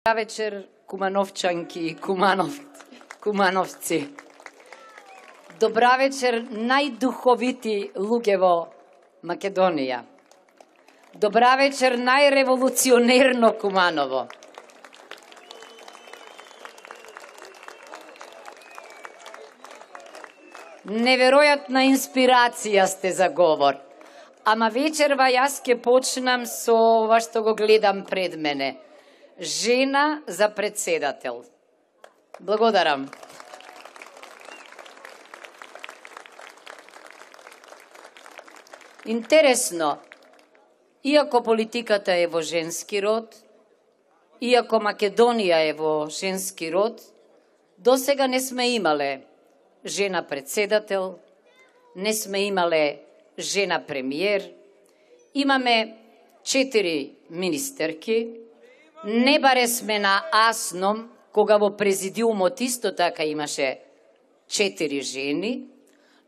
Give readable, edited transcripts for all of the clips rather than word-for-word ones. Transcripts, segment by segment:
Добра вечер, кумановчанки и кумановци. Добра вечер, најдуховити луѓе во Македонија. Добра вечер, најреволуционерно Куманово. Неверојатна инспирација сте за говор. Ама вечерва јас ќе почнам со ова што го гледам пред мене. Жена за председател. Благодарам. Интересно, иако политиката е во женски род, иако Македонија е во женски род, досега не сме имале жена председател, не сме имале жена премиер, имаме 4 министерки, не баре сме на Асном, кога во президиумот исто така имаше 4 жени,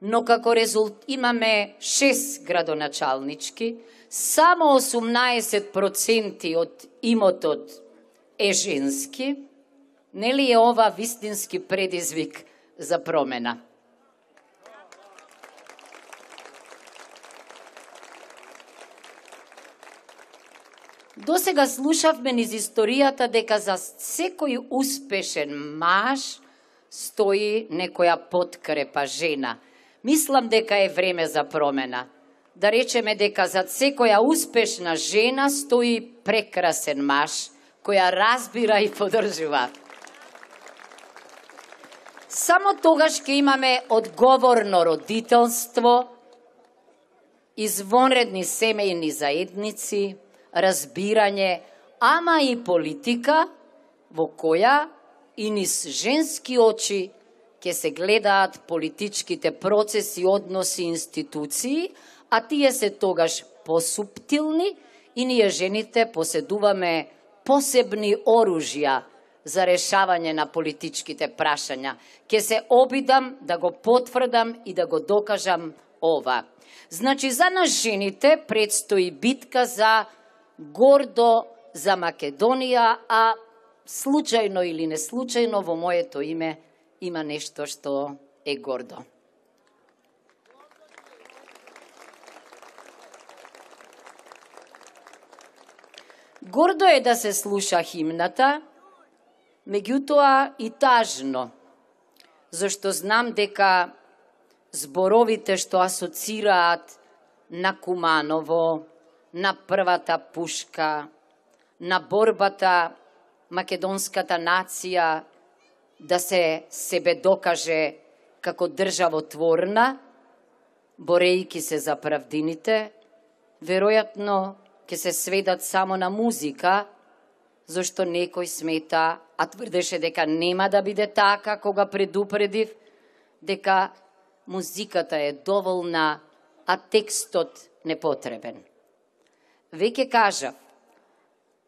но како резултат имаме 6 градоначалнички, само 18% од имотот е женски. Нели е ова вистински предизвик за промена? Досега слушавме низ историјата дека за секој успешен маж стои некоја подкрепа жена. Мислам дека е време за промена. Да речеме дека за секоја успешна жена стои прекрасен маж, која разбира и поддржува. Само тогаш ќе имаме одговорно родителство, извонредни семејни заедници, разбирање, ама и политика во која и низ женски очи ќе се гледаат политичките процеси, односи, институции, а тие се тогаш посуптилни и ние жените поседуваме посебни оружја за решавање на политичките прашања. Ќе се обидам да го потврдам и да го докажам ова. Значи, за нас жените предстои битка за гордо за Македонија, а случајно или неслучајно во моето име има нешто што е гордо. Гордо е да се слуша химната, меѓутоа и тажно, зашто знам дека зборовите што асоцираат на Куманово, на првата пушка, на борбата македонската нација да се себе докаже како државотворна, борејќи се за правдините, веројатно ќе се сведат само на музика, зашто некој смета, а тврдеше дека нема да биде така кога предупредив, дека музиката е доволна, а текстот непотребен. Веќе кажав,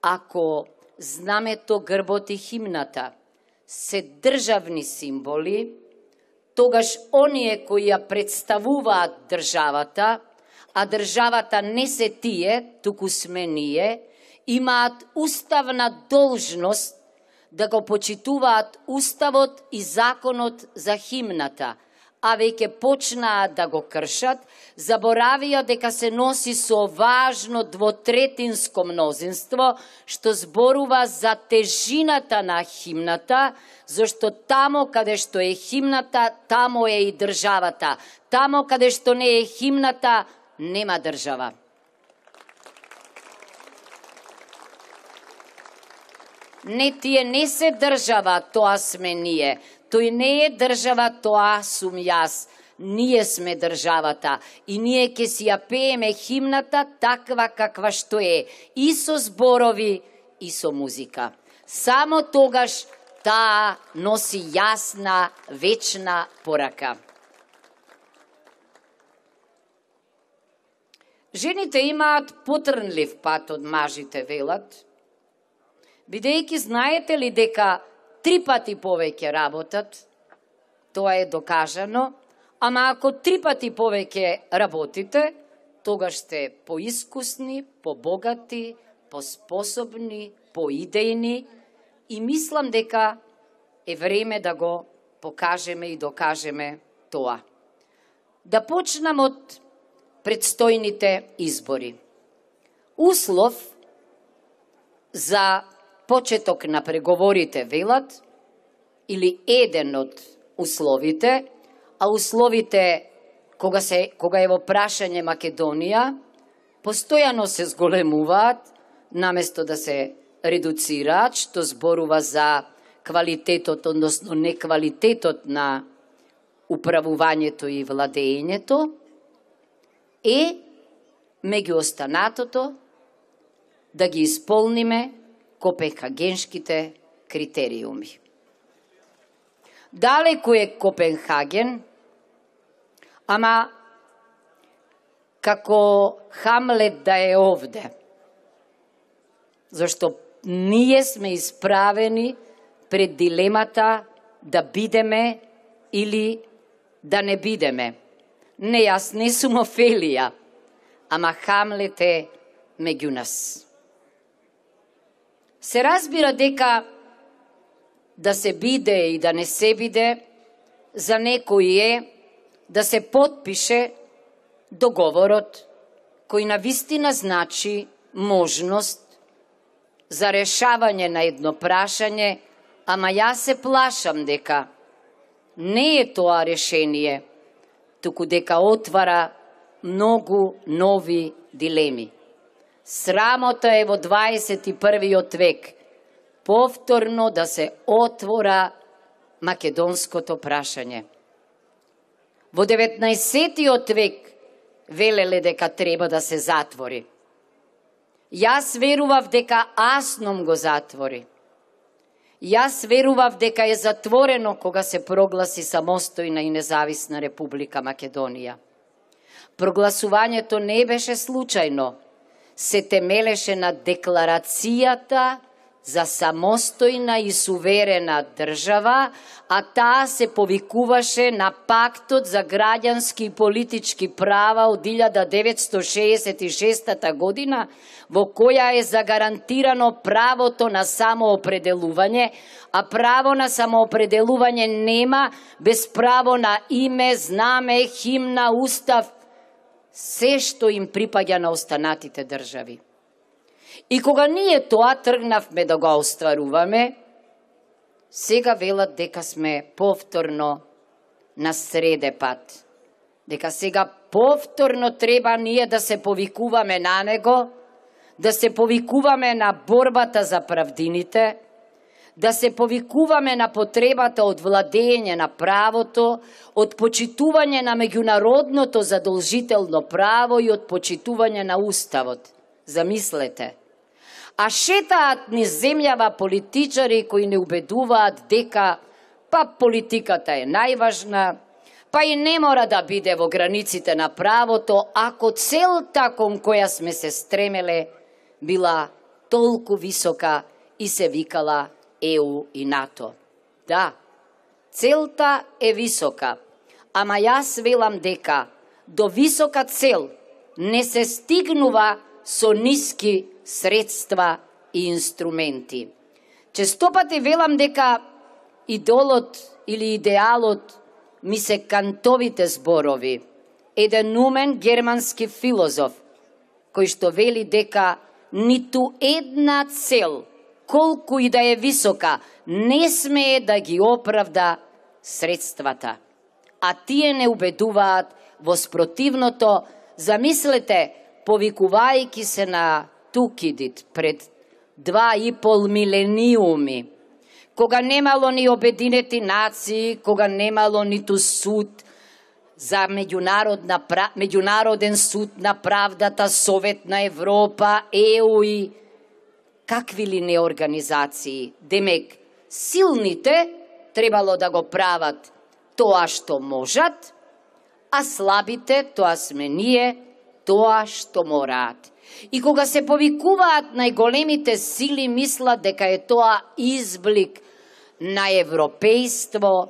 ако знамето, грбот и химната се државни символи, тогаш оние кои ја представуваат државата, а државата не се тие, туку сме ние, имаат уставна должност да го почитуваат уставот и законот за химната, а веќе почнаа да го кршат, заборавија дека се носи со важно двотретинско мнозинство, што зборува за тежината на химната, зашто тамо каде што е химната, тамо е и државата. Тамо каде што не е химната, нема држава. Не, тие не се држава, тоа сме ние. Тој не е држава, тоа сум јас. Ние сме државата и ние ќе си ја пееме химната таква каква што е, и со зборови, и со музика. Само тогаш таа носи јасна, вечна порака. Жените имаат потрнлив пат од мажите, велат, бидејќи знаете ли дека 3 пати повеќе работат, тоа е докажано, ама ако 3 пати повеќе работите, тогаш сте поискусни, побогати, поспособни, поидејни, и мислам дека е време да го покажеме и докажеме тоа. Да почнам од предстојните избори. Услов за почеток на преговорите велат, или еден од условите, а условите кога е во прашање Македонија, постојано се зголемуваат, наместо да се редуцираат, што зборува за квалитетот, односно неквалитетот на управувањето и владењето, е меѓу останатото да ги исполниме копенхагенските критериуми. Далеко е Копенхаген, ама како Хамлет да е овде. Зашто ние сме исправени пред дилемата да бидеме или да не бидеме. Не, јас не сум Офелија, ама Хамлет е меѓу нас. Се разбира дека да се биде и да не се биде, за некој е да се потпише договорот кој навистина значи можност за решавање на едно прашање, ама јас се плашам дека не е тоа решение, туку дека отвара многу нови дилеми. Срамота е во 21. век повторно да се отвора македонското прашање. Во 19. век велеле дека треба да се затвори. Јас верував дека Асном го затвори. Јас верував дека е затворено кога се прогласи самостојна и независна Република Македонија. Прогласувањето не беше случајно, се темелеше на декларацијата за самостојна и суверена држава, а таа се повикуваше на Пактот за граѓански и политички права од 1966 година, во која е загарантирано правото на самоопределување, а право на самоопределување нема без право на име, знаме, химна, устав, се што им припаѓа на останатите држави. И кога ние тоа тргнавме да го остваруваме, сега велат дека сме повторно на среде пат. Дека сега повторно треба ние да се повикуваме на него, да се повикуваме на борбата за правдините, да се повикуваме на потребата од владење на правото, од почитување на меѓународното задолжително право и од почитување на уставот. Замислете. А шетаат низ земјава политичари кои не убедуваат дека па политиката е најважна, па и не мора да биде во границите на правото, ако целта кон која сме се стремеле била толку висока и се викала ЕУ и НАТО. Да, целта е висока, ама јас велам дека до висока цел не се стигнува со ниски средства и инструменти. Честопати велам дека идолот или идеалот ми се Кантовите зборови. Еден умен германски филозоф, кој што вели дека ниту една цел, колку и да е висока, не смее да ги оправда средствата. А тие не убедуваат во спротивното. Замислете, повикувајќи се на Тукидид пред 2,5 милениуми, кога немало ни Обединети нации, кога немало ниту суд за меѓународен суд на правдата, Совет на Европа, ЕУ и какви ли не организации. Демек, силните требало да го прават тоа што можат, а слабите, тоа сме ние, тоа што мораат. И кога се повикуваат најголемите сили, мислат дека е тоа изблик на европејство,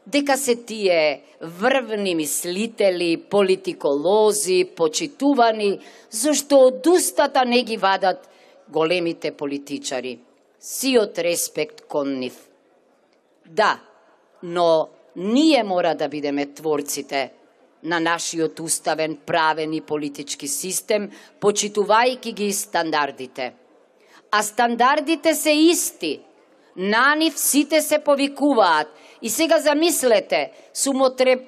дека се тие врвни мислители, политиколози, почитувани, зашто од устата не ги вадат големите политичари. сиот респект кон нив. Да, но ние мора да бидеме творците на нашиот уставен, правен и политички систем, почитувајќи ги стандардите. А стандардите се исти. На нив сите се повикуваат. И сега замислете,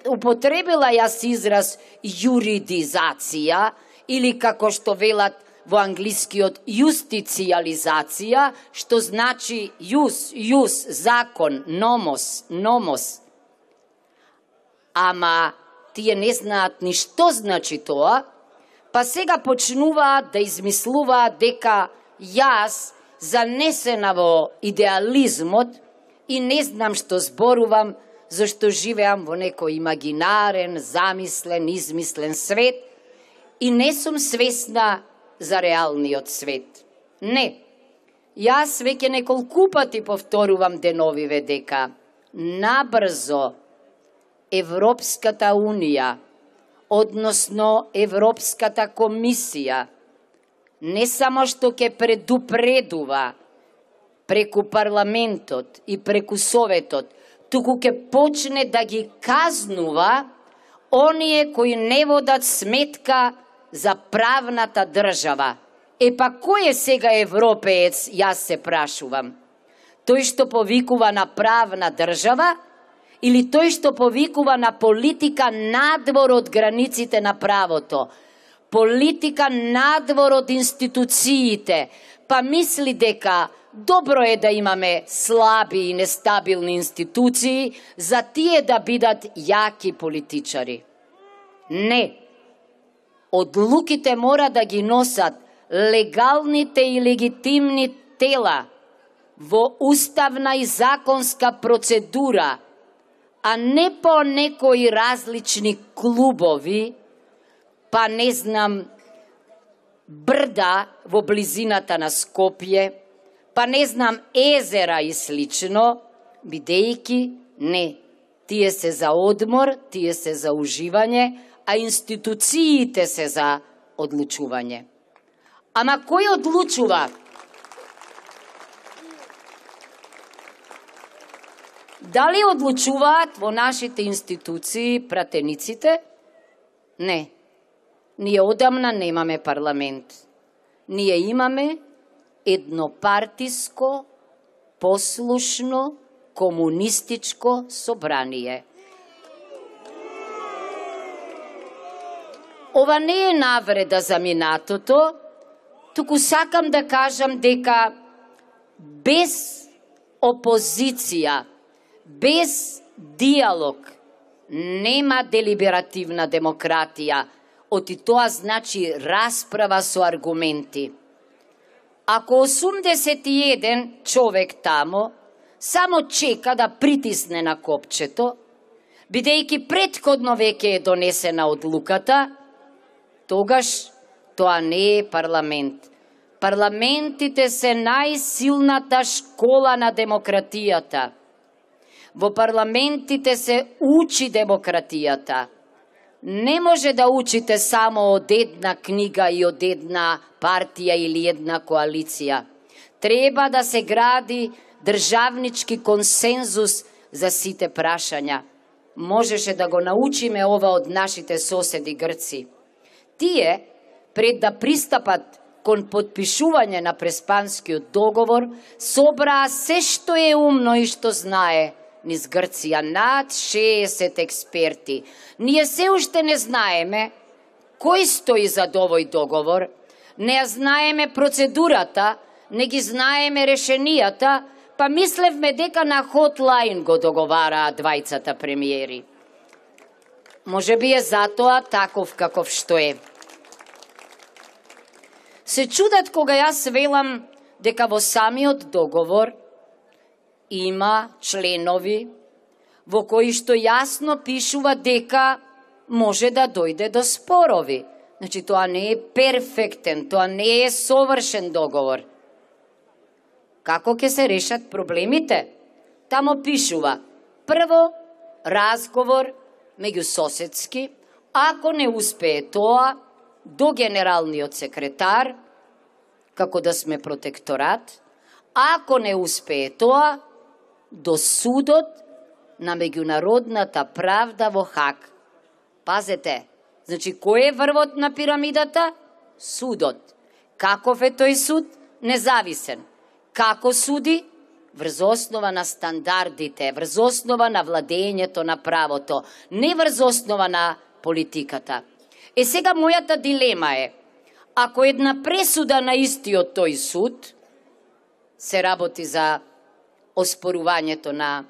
употребила јас израз юридизација, или како што велат во англискиот јустициализација, што значи јус, закон, номос. Ама тие не знаат ни што значи тоа, па сега почнуваат да измислуваат дека јас, занесена во идеализмот, и не знам што зборувам, зашто живеам во некој имагинарен, замислен, измислен свет и не сум свесна за реалниот свет. Не. Јас веќе неколку пати повторувам деновиве дека набрзо Европската Унија, односно Европската комисија, не само што ќе предупредува преку парламентот и преку советот, туку ќе почне да ги казнува оние кои не водат сметка за правната држава. Па кој е сега европеец, јас се прашувам? Тој што повикува на правна држава или тој што повикува на политика надвор од границите на правото? Политика надвор од институциите, па мисли дека добро е да имаме слаби и нестабилни институции за тие да бидат јаки политичари. Не. Одлуките мора да ги носат легалните и легитимни тела во уставна и законска процедура, а не по некои различни клубови, па не знам, брда во близината на Скопје, па не знам, езера и слично, бидејќи не, тие се за одмор, тие се за уживање, а институциите се за одлучување. Ама кој одлучува? Дали одлучуваат во нашите институции пратениците? Не. Ние одамна немаме парламент. Ние имаме еднопартиско, послушно, комунистичко собрание. Ова не е навреда за минатото, туку сакам да кажам дека без опозиција, без диалог, нема делиберативна демократија, оти тоа значи расправа со аргументи. Ако 81 човек тамо само чека да притисне на копчето, бидејќи претходно веќе е донесена одлуката, тогаш тоа не е парламент. Парламентите се најсилната школа на демократијата. Во парламентите се учи демократијата. Не може да учите само од една книга и од една партија или една коалиција. Треба да се гради државнички консензус за сите прашања. Можеше да го научиме ова од нашите соседи Грци. Тие, пред да пристапат кон потпишување на Преспанскиот договор, собраа се што е умно и што знае низ Грција, над 60 експерти. Ние се уште не знаеме кој стои за овој договор, не ја знаеме процедурата, не ги знаеме решенијата, па мислевме дека на хотлайн го договараа двајцата премиери. Може би е затоа таков каков што е. Се чудат кога јас велам дека во самиот договор има членови во кои што јасно пишува дека може да дојде до спорови. Значи, тоа не е перфектен, тоа не е совршен договор. Како ќе се решат проблемите? Тамо пишува, прво, разговор меѓусоседски, ако не успее тоа, до генералниот секретар, како да сме протекторат, Ако не успее тоа, до судот на меѓународната правда во Хаг. Пазете, значи, кој е врвот на пирамидата? Судот. Каков е тој суд? Независен. Како суди? Врз основа на стандардите, врз основа на владењето на правото, не врз основа на политиката. Сега мојата дилема е, ако една пресуда на истиот тој суд се работи за оспорувањето на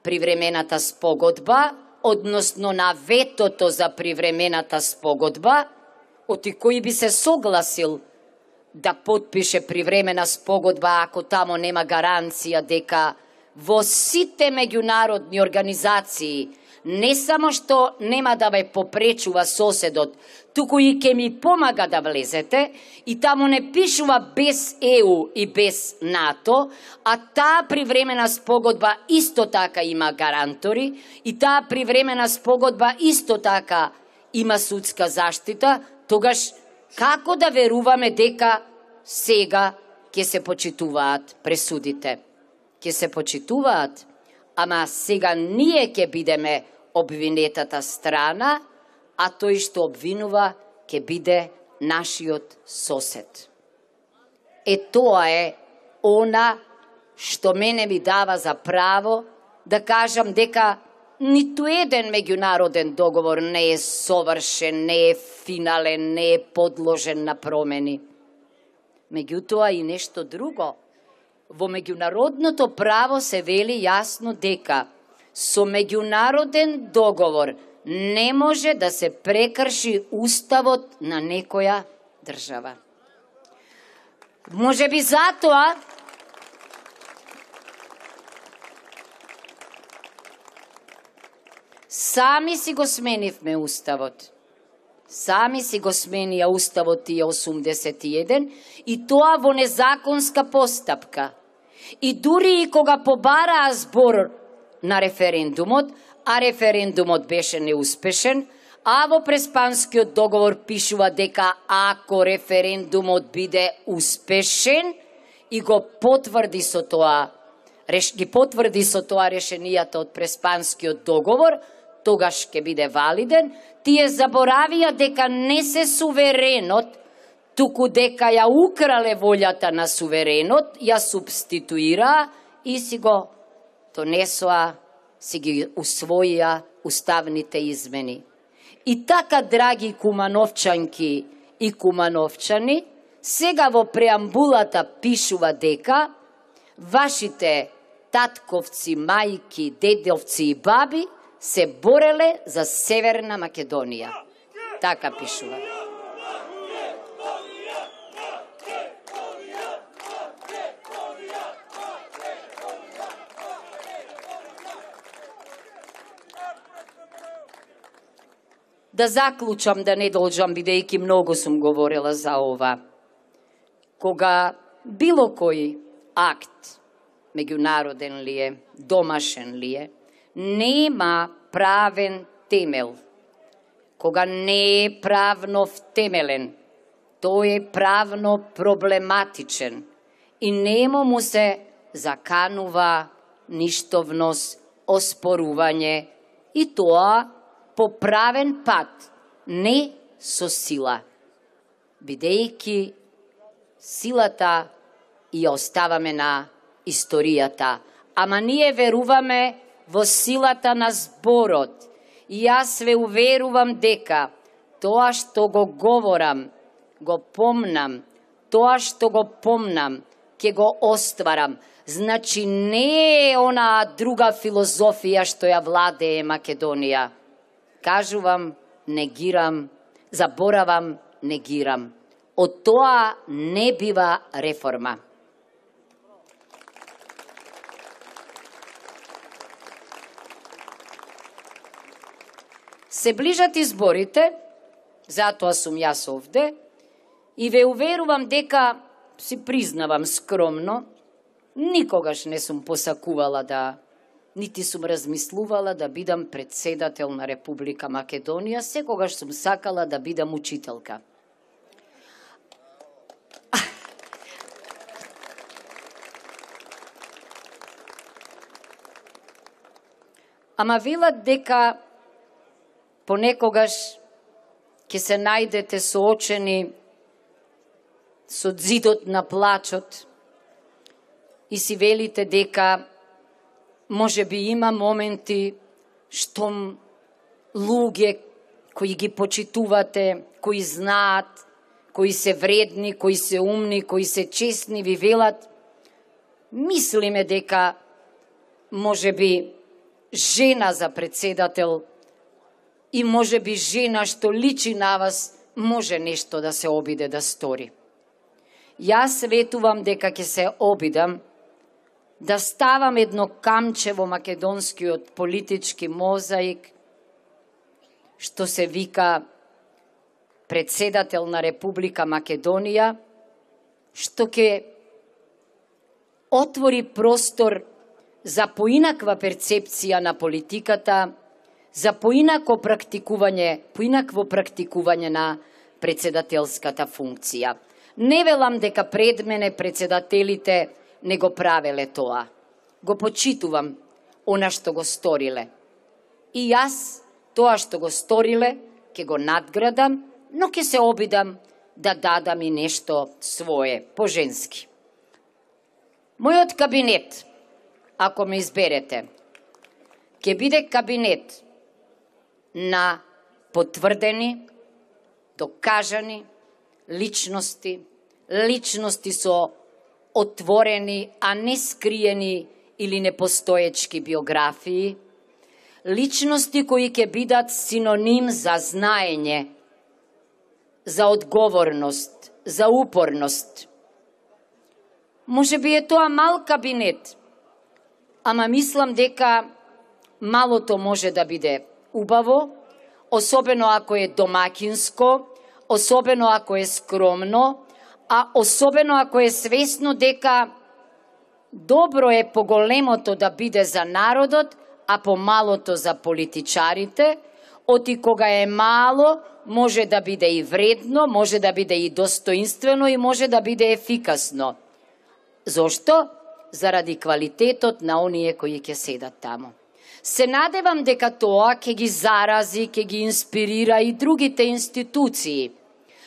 привремената спогодба, односно на ветото за привремената спогодба, оти кој би се согласил да потпише привремена спогодба ако тамо нема гаранција дека во сите меѓународни организации не само што нема да ве попречува соседот, туку и ќе ми помага да влезете, и тамо не пишува без ЕУ и без НАТО, а таа привремена спогодба исто така има гарантори, и таа привремена спогодба исто така има судска заштита, тогаш како да веруваме дека сега ќе се почитуваат пресудите? Ќе се почитуваат, ама сега ние ќе бидеме обвинетата страна, а тој што обвинува ќе биде нашиот сосед. Тоа е она што мене ми дава за право да кажам дека ниту еден меѓународен договор не е совршен, не е финален, не е подложен на промени. Меѓутоа и нешто друго. Во меѓународното право се вели јасно дека со меѓународен договор не може да се прекрши уставот на некоја држава. Може би затоа сами си го сменивме уставот. Сами си го сменија уставот тие 81 и тоа во незаконска постапка. И дури и кога побараа збор на референдумот, а референдумот беше неуспешен, а во Преспанскиот договор пишува дека ако референдумот биде успешен и ги потврди со тоа решенијата од Преспанскиот договор, тогаш ќе биде валиден. Тие заборавија дека не се суверенот, туку дека ја украле волјата на суверенот, ја субституираа и си го донесоа, си ги усвоија уставните измени. И така, драги кумановчанки и кумановчани, сега во преамбулата пишува дека вашите татковци, мајки, дедовци и баби се бореле за Северна Македонија. Така пишува. Да заклучам, да не должам, бидејќи многу сум говорила за ова. Кога било кој акт, меѓународен ли е, домашен ли е, нема правен темел. Кога не е правно втемелен, тој е правно проблематичен и немо му се заканува ништовност, оспорување, и тоа по правен пат, не со сила, бидејќи силата ја оставаме на историјата, ама ние веруваме во силата на зборот. И јас ве уверувам дека тоа што го говорам, го помнам, тоа што го помнам, ќе го остварам. Значи не е она друга филозофија што ја владее Македонија. Кажувам, негирам, заборавам, негирам. Од тоа не бива реформа. Се ближат изборите, затоа сум јас овде, и ве уверувам дека, си признавам скромно, никогаш не сум посакувала да, нити сум размислувала да бидам председател на Република Македонија, секогаш сум сакала да бидам учителка. Ама велат дека понекогаш ќе се најдете соочени со зидот на плачот и си велите дека може би има моменти што луѓе кои ги почитувате, кои знаат, кои се вредни, кои се умни, кои се честни, ви велат, мислиме дека може би жена за председател и може би жена што личи на вас може нешто да се обиде да стори. Јас ветувам дека ќе се обидам да ставам едно камче во македонскиот политички мозаик што се вика председател на Република Македонија, што ќе отвори простор за поинаква перцепција на политиката, за поинакво практикување на председателската функција. Не велам дека пред мене председателите не го правеле тоа. Го почитувам она што го сториле. И јас тоа што го сториле ќе го надградам, но ќе се обидам да дадам и нешто свое, по-женски. Мојот кабинет, ако ме изберете, ќе биде кабинет на потврдени, докажани личности, личности со отворени, а не скриени или непостоечки биографии, личности кои ќе бидат синоним за знаење, за одговорност, за упорност. Може би е тоа мал кабинет, ама мислам дека малото може да биде убаво, особено ако е домакинско, особено ако е скромно, а особено ако е свесно дека добро е поголемото да биде за народот, а помалото за политичарите, оти кога е мало, може да биде и вредно, може да биде и достоинствено и може да биде ефикасно. Зошто? Заради квалитетот на оние кои ќе седат таму. Се надевам дека тоа ќе ги зарази, ќе ги инспирира и другите институции.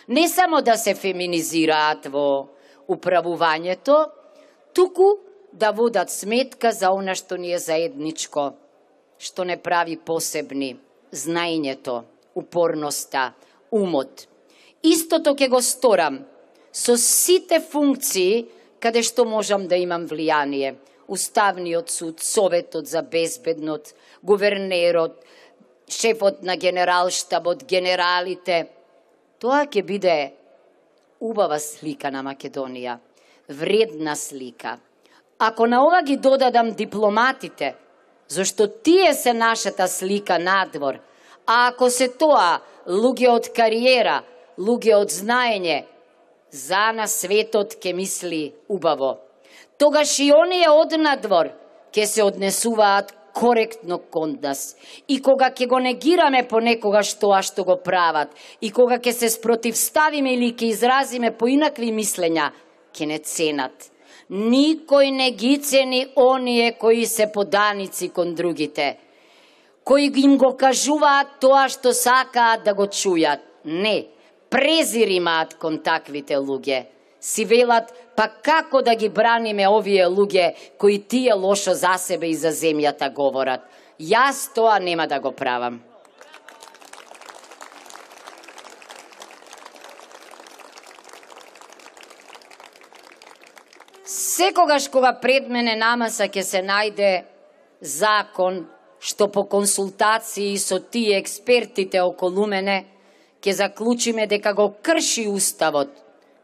Не само да се феминизираат во управувањето, туку да водат сметка за она што ни е заедничко, што не прави посебни, знаењето, упорноста, умот. Истото ќе го сторам со сите функции каде што можам да имам влијание. Уставниот суд, Советот за безбедност, гувернерот, шефот на генералштабот, генералите. Тоа ќе биде убава слика на Македонија, вредна слика. Ако на ова ги додадам дипломатите, зашто тие се нашата слика надвор, а ако се тоа луѓе од кариера, луѓе од знаење, за на светот ќе мисли убаво. Тогаш и оние од надвор ќе се однесуваат коректно кон нас. И кога ќе го негираме понекогаш тоа што го прават, и кога ќе се спротивставиме или ќе изразиме поинакви мислења, ќе не ценат. Никој не ги цени оние кои се поданици кон другите, кои им го кажуваат тоа што сакаат да го чујат. Не, презир имаат кон таквите луѓе. Си велат, па како да ги браниме овие луѓе кои тие лошо за себе и за земјата говорат. Јас тоа нема да го правам. Секогаш кога пред мене намаса ќе се најде закон што по консултации со тие експертите околу мене ќе заклучиме дека го крши Уставот,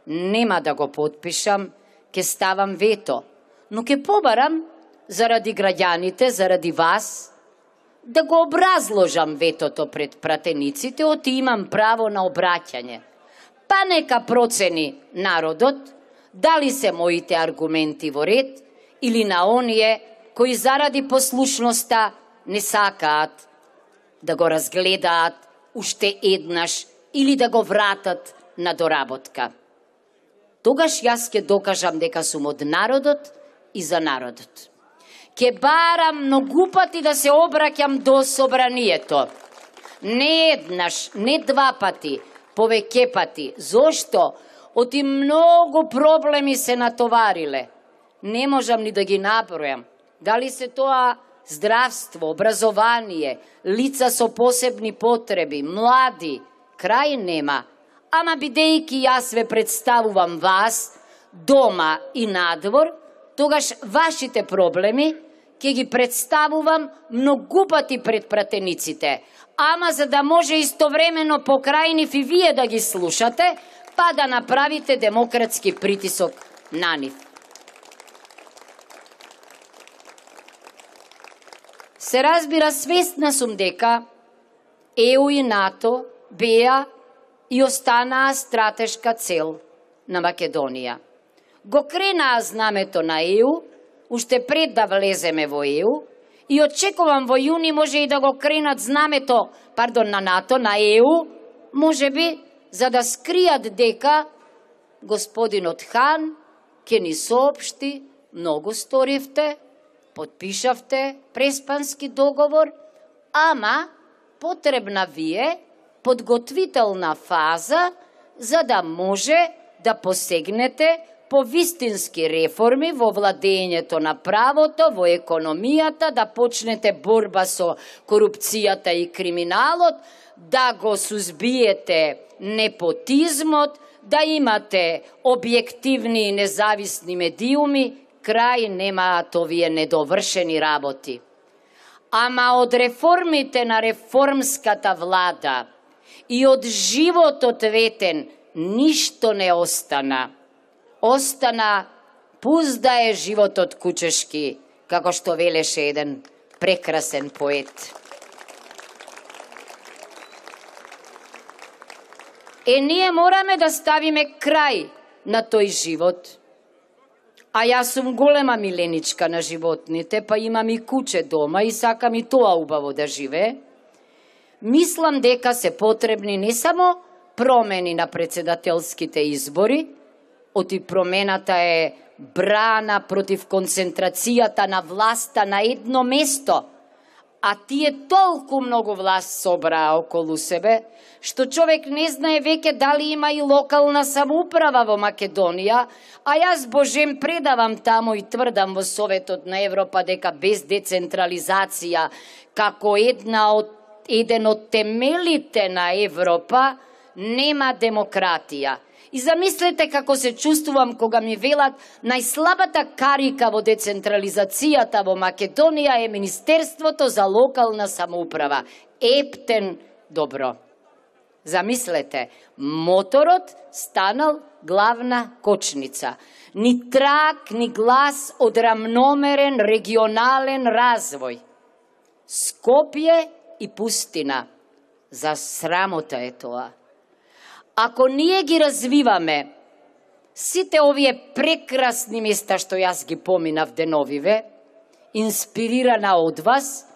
нема да го подпишам, ќе ставам вето, но ќе побарам заради граѓаните, заради вас, да го образложам ветото пред пратениците, оти имам право на обраќање. Па нека процени народот дали се моите аргументи во ред или на оние кои заради послушноста не сакаат да го разгледаат уште еднаш или да го вратат на доработка. Тогаш јас ќе докажам дека сум од народот и за народот. ке барам многу пати да се обраќам до собранието. Не еднаш, не два пати, повеќе пати. Зошто? Оти многу проблеми се натовариле. Не можам ни да ги набројам. Дали се тоа здравство, образование, лица со посебни потреби, млади, крај нема. Ама бидејќи јас ве представувам вас, дома и надвор, тогаш вашите проблеми ќе ги представувам многу пати пред пратениците. Ама за да може истовремено покрај нив и вие да ги слушате, па да направите демократски притисок на нив. Се разбира, свесна сум дека ЕУ и НАТО беа и останаа стратешка цел на Македонија. Го кренаа знамето на ЕУ, уште пред да влеземе во ЕУ, и очекувам во јуни може и да го кренат знамето, на НАТО, на ЕУ, може би, за да скријат дека господинот Хан ќе ни соопшти, многу сторивте, подпишавте преспански договор, ама потребна ви е подготвителна фаза за да може да посегнете по вистински реформи во владењето на правото, во економијата, да почнете борба со корупцијата и криминалот, да го сузбиете непотизмот, да имате објективни и независни медиуми, крај немаат овие недовршени работи. Ама од реформите на реформската влада и од животот ветен ништо не остана. Остана пузда е животот кучешки, како што велеше еден прекрасен поет. Ние мораме да ставиме крај на тој живот. А јас сум голема миленичка на животните, па имам и куче дома и сакам и тоа убаво да живее. Мислам дека се потребни не само промени на председателските избори, оти промената е брана против концентрацијата на власта на едно место, а тие толку многу власт собраа околу себе, што човек не знае веќе дали има и локална самоуправа во Македонија, а јас божем предавам таму и тврдам во Советот на Европа дека без децентрализација, како еден од темелите на Европа, нема демократија. И замислете како се чувствувам кога ми велат најслабата карика во децентрализацијата во Македонија е Министерството за локална самоуправа. Ептен добро. Замислете, моторот станал главна кочница. Ни трак, ни глас од рамномерен регионален развој. Скопје и пустина. За срамота е тоа. Ако ние ги развиваме сите овие прекрасни места што јас ги поминав деновиве, инспирирана од вас,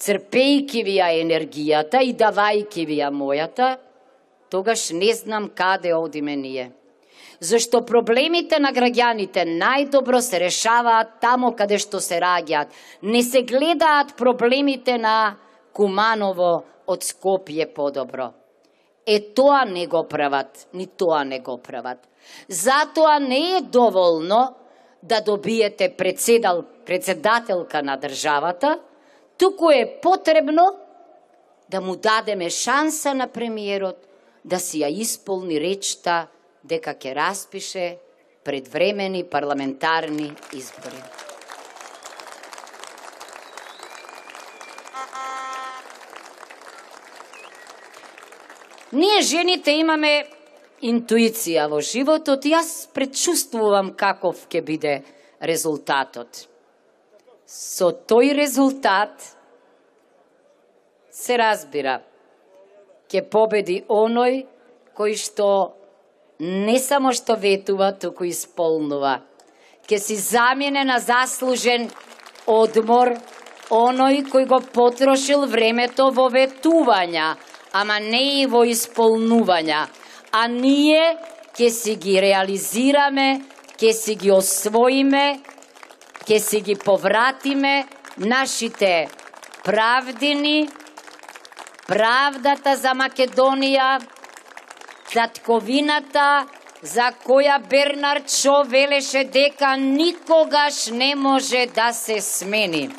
црпејки ви ја енергијата и давајки ви ја мојата, тогаш не знам каде одиме ние. Зашто проблемите на граѓаните најдобро се решаваат тамо каде што се раѓаат. Не се гледаат проблемите на Куманово од Скопје подобро. Тоа не го прават, ни тоа не го прават. Затоа не е доволно да добиете председателка на државата, туку е потребно да му дадеме шанса на премиерот да си ја исполни речта дека ќе распише предвремени парламентарни избори. Ние жените имаме интуиција во животот и јас предчувствувам каков ќе биде резултатот. Со тој резултат се разбира, ќе победи оној кој што не само што ветува, туку исполнува. Ќе си замине на заслужен одмор оној кој го потрошил времето во ветувања, ама не и во исполнувања. А ние ќе си ги реализираме, ќе си ги освоиме ќе си ги повратиме нашите правдини, правдата за Македонија, татковината за која Бернард Шо велеше дека никогаш не може да се смени.